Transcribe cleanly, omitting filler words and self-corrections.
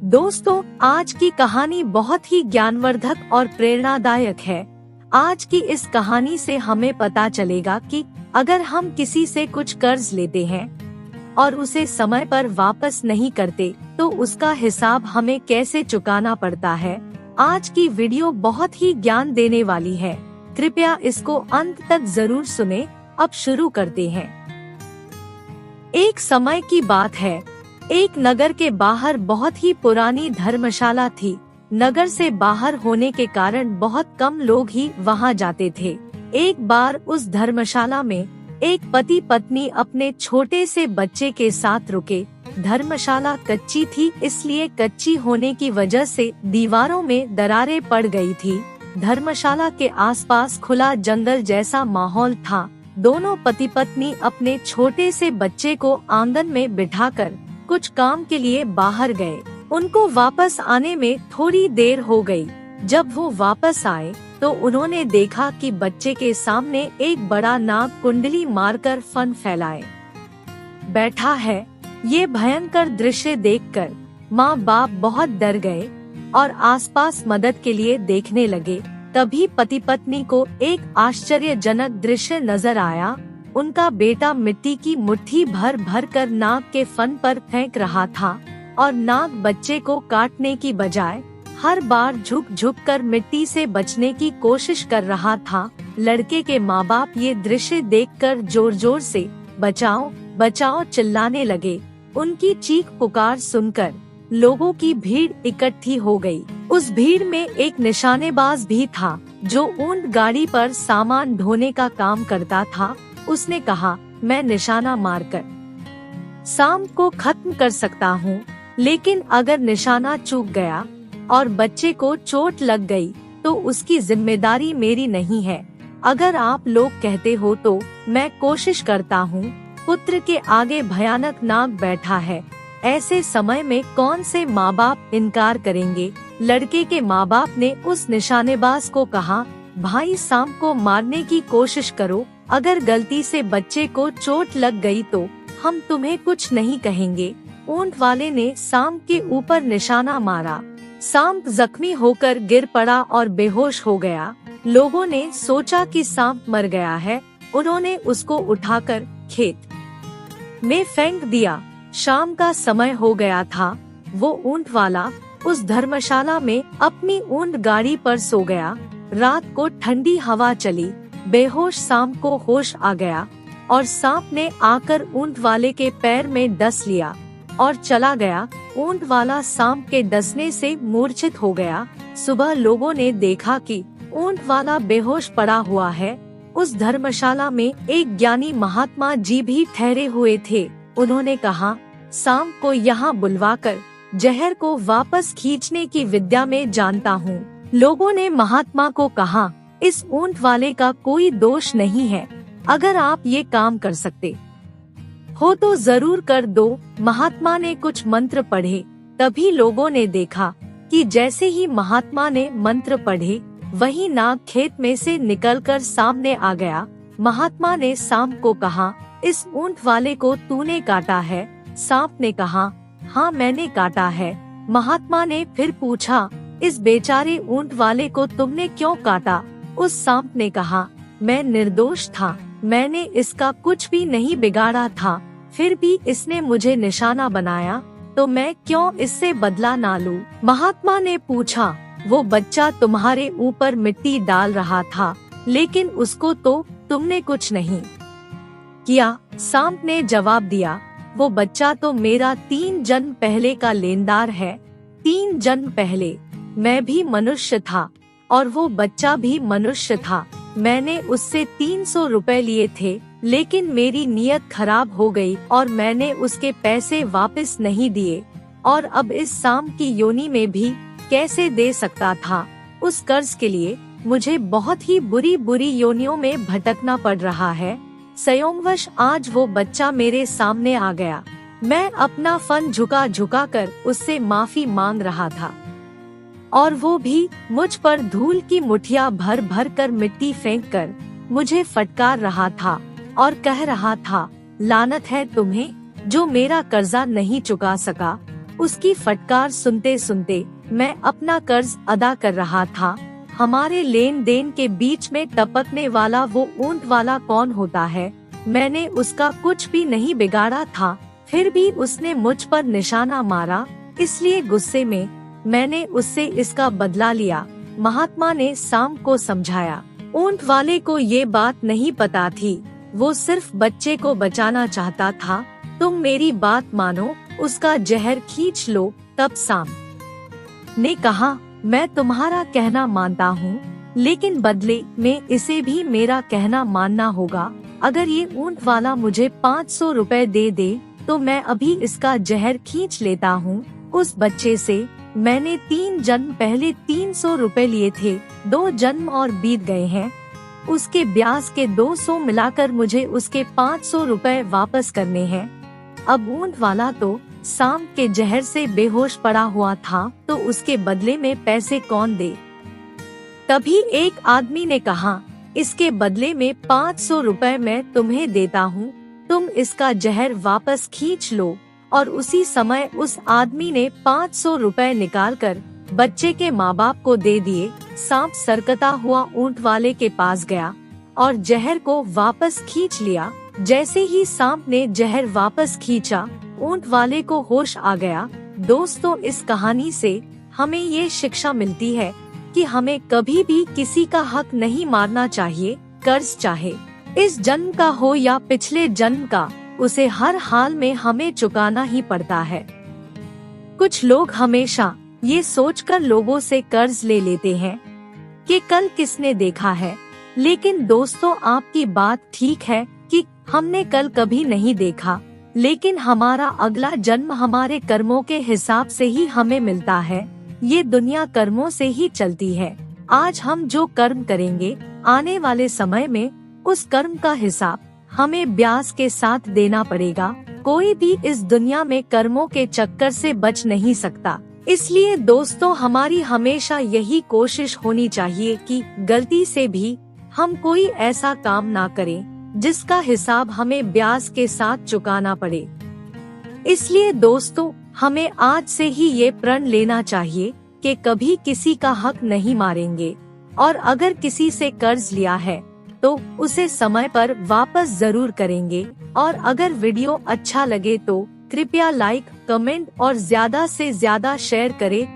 दोस्तों, आज की कहानी बहुत ही ज्ञानवर्धक और प्रेरणादायक है। आज की इस कहानी से हमें पता चलेगा कि अगर हम किसी से कुछ कर्ज लेते हैं और उसे समय पर वापस नहीं करते तो उसका हिसाब हमें कैसे चुकाना पड़ता है। आज की वीडियो बहुत ही ज्ञान देने वाली है, कृपया इसको अंत तक जरूर सुने। अब शुरू करते हैं। एक समय की बात है, एक नगर के बाहर बहुत ही पुरानी धर्मशाला थी। नगर से बाहर होने के कारण बहुत कम लोग ही वहां जाते थे। एक बार उस धर्मशाला में एक पति पत्नी अपने छोटे से बच्चे के साथ रुके। धर्मशाला कच्ची थी, इसलिए कच्ची होने की वजह से दीवारों में दरारें पड़ गई थी। धर्मशाला के आसपास खुला जंगल जैसा माहौल था। दोनों पति पत्नी अपने छोटे से बच्चे को आंगन में बिठाकर कुछ काम के लिए बाहर गए। उनको वापस आने में थोड़ी देर हो गई। जब वो वापस आए तो उन्होंने देखा कि बच्चे के सामने एक बड़ा नाग कुंडली मारकर फन फैलाए बैठा है। ये भयंकर दृश्य देखकर माँ बाप बहुत डर गए और आसपास मदद के लिए देखने लगे। तभी पति पत्नी को एक आश्चर्यजनक दृश्य नजर आया। उनका बेटा मिट्टी की मुट्ठी भर भर कर नाग के फन पर फेंक रहा था और नाग बच्चे को काटने की बजाय हर बार झुक झुक कर मिट्टी से बचने की कोशिश कर रहा था। लड़के के माँ बाप ये दृश्य देखकर जोर जोर से बचाओ बचाओ चिल्लाने लगे। उनकी चीख पुकार सुनकर लोगों की भीड़ इकट्ठी हो गई। उस भीड़ में एक निशानेबाज भी था जो ऊंट गाड़ी पर सामान ढोने का काम करता था। उसने कहा, मैं निशाना मारकर सांप को खत्म कर सकता हूँ, लेकिन अगर निशाना चूक गया और बच्चे को चोट लग गई तो उसकी जिम्मेदारी मेरी नहीं है। अगर आप लोग कहते हो तो मैं कोशिश करता हूँ। पुत्र के आगे भयानक नाग बैठा है। ऐसे समय में कौन से माँ बाप इनकार करेंगे। लड़के के माँ बाप ने उस निशानेबाज को कहा, भाई सांप को मारने की कोशिश करो, अगर गलती से बच्चे को चोट लग गई तो हम तुम्हें कुछ नहीं कहेंगे। ऊंट वाले ने सांप के ऊपर निशाना मारा। सांप जख्मी होकर गिर पड़ा और बेहोश हो गया। लोगों ने सोचा कि सांप मर गया है। उन्होंने उसको उठाकर खेत में फेंक दिया। शाम का समय हो गया था। वो ऊंट वाला उस धर्मशाला में अपनी ऊंट गाड़ी पर सो गया। रात को ठंडी हवा चली। बेहोश सांप को होश आ गया और सांप ने आकर ऊंट वाले के पैर में डस लिया और चला गया। ऊंट वाला सांप के डसने से मूर्छित हो गया। सुबह लोगों ने देखा कि ऊंट वाला बेहोश पड़ा हुआ है। उस धर्मशाला में एक ज्ञानी महात्मा जी भी ठहरे हुए थे। उन्होंने कहा, सांप को यहाँ बुलवाकर जहर को वापस खींचने की विद्या में जानता हूँ। लोगों ने महात्मा को कहा, इस ऊंट वाले का कोई दोष नहीं है। अगर आप ये काम कर सकते हो तो जरूर कर दो। महात्मा ने कुछ मंत्र पढ़े। तभी लोगों ने देखा कि जैसे ही महात्मा ने मंत्र पढ़े वही नाग खेत में से निकलकर सामने आ गया। महात्मा ने सांप को कहा, इस ऊंट वाले को तूने काटा है। सांप ने कहा, हाँ मैंने काटा है। महात्मा ने फिर पूछा, इस बेचारे ऊंट वाले को तुमने क्यों काटा? उस सांप ने कहा, मैं निर्दोष था, मैंने इसका कुछ भी नहीं बिगाड़ा था। फिर भी इसने मुझे निशाना बनाया तो मैं क्यों इससे बदला ना लूं? महात्मा ने पूछा, वो बच्चा तुम्हारे ऊपर मिट्टी डाल रहा था, लेकिन उसको तो तुमने कुछ नहीं किया। सांप ने जवाब दिया, वो बच्चा तो मेरा 3 जन्म पहले का लेनदार है। 3 जन्म पहले मैं भी मनुष्य था और वो बच्चा भी मनुष्य था। मैंने उससे 300 रुपए लिए थे, लेकिन मेरी नीयत खराब हो गई और मैंने उसके पैसे वापस नहीं दिए और अब इस सांप की योनि में भी कैसे दे सकता था। उस कर्ज के लिए मुझे बहुत ही बुरी बुरी योनियों में भटकना पड़ रहा है। संयोगवश आज वो बच्चा मेरे सामने आ गया। मैं अपना फन झुका झुका कर उससे माफी मांग रहा था और वो भी मुझ पर धूल की मुठिया भर भर कर मिट्टी फेंक कर मुझे फटकार रहा था और कह रहा था, लानत है तुम्हें जो मेरा कर्जा नहीं चुका सका। उसकी फटकार सुनते सुनते मैं अपना कर्ज अदा कर रहा था। हमारे लेन देन के बीच में टपकने वाला वो ऊंट वाला कौन होता है? मैंने उसका कुछ भी नहीं बिगाड़ा था, फिर भी उसने मुझ पर निशाना मारा, इसलिए गुस्से में मैंने उससे इसका बदला लिया। महात्मा ने सांप को समझाया। ऊंट वाले को ये बात नहीं पता थी, वो सिर्फ बच्चे को बचाना चाहता था। तुम मेरी बात मानो, उसका जहर खींच लो। तब सांप ने कहा, मैं तुम्हारा कहना मानता हूँ, लेकिन बदले में इसे भी मेरा कहना मानना होगा। अगर ये ऊंट वाला मुझे 500 रुपए दे दे तो मैं अभी इसका जहर खींच लेता हूँ। उस बच्चे से मैंने 3 जन्म पहले 300 रुपए लिए थे, 2 जन्म और बीत गए हैं। उसके ब्याज के 200 मिलाकर मुझे उसके 500 रुपए वापस करने हैं। अब ऊंट वाला तो सांप के जहर से बेहोश पड़ा हुआ था, तो उसके बदले में पैसे कौन दे? तभी एक आदमी ने कहा, इसके बदले में 500 रुपए मैं तुम्हें देता हूँ, तुम इसका जहर वापस खींच लो। और उसी समय उस आदमी ने 500 रुपए निकालकर बच्चे के माँ बाप को दे दिए। सांप सरकता हुआ ऊंट वाले के पास गया और जहर को वापस खींच लिया। जैसे ही सांप ने जहर वापस खींचा, ऊंट वाले को होश आ गया। दोस्तों, इस कहानी से हमें ये शिक्षा मिलती है कि हमें कभी भी किसी का हक नहीं मारना चाहिए। कर्ज चाहे इस जन्म का हो या पिछले जन्म का, उसे हर हाल में हमें चुकाना ही पड़ता है। कुछ लोग हमेशा ये सोचकर लोगों से कर्ज ले लेते हैं कि कल किसने देखा है। लेकिन दोस्तों, आपकी बात ठीक है कि हमने कल कभी नहीं देखा, लेकिन हमारा अगला जन्म हमारे कर्मों के हिसाब से ही हमें मिलता है। ये दुनिया कर्मों से ही चलती है। आज हम जो कर्म करेंगे, आने वाले समय में उस कर्म का हिसाब हमें ब्याज के साथ देना पड़ेगा। कोई भी इस दुनिया में कर्मों के चक्कर से बच नहीं सकता। इसलिए दोस्तों, हमारी हमेशा यही कोशिश होनी चाहिए कि गलती से भी हम कोई ऐसा काम ना करें जिसका हिसाब हमें ब्याज के साथ चुकाना पड़े। इसलिए दोस्तों, हमें आज से ही ये प्रण लेना चाहिए कि कभी किसी का हक नहीं मारेंगे, और अगर किसी से कर्ज लिया है तो उसे समय पर वापस जरूर करेंगे। और अगर वीडियो अच्छा लगे तो कृपया लाइक, कमेंट और ज्यादा से ज्यादा शेयर करें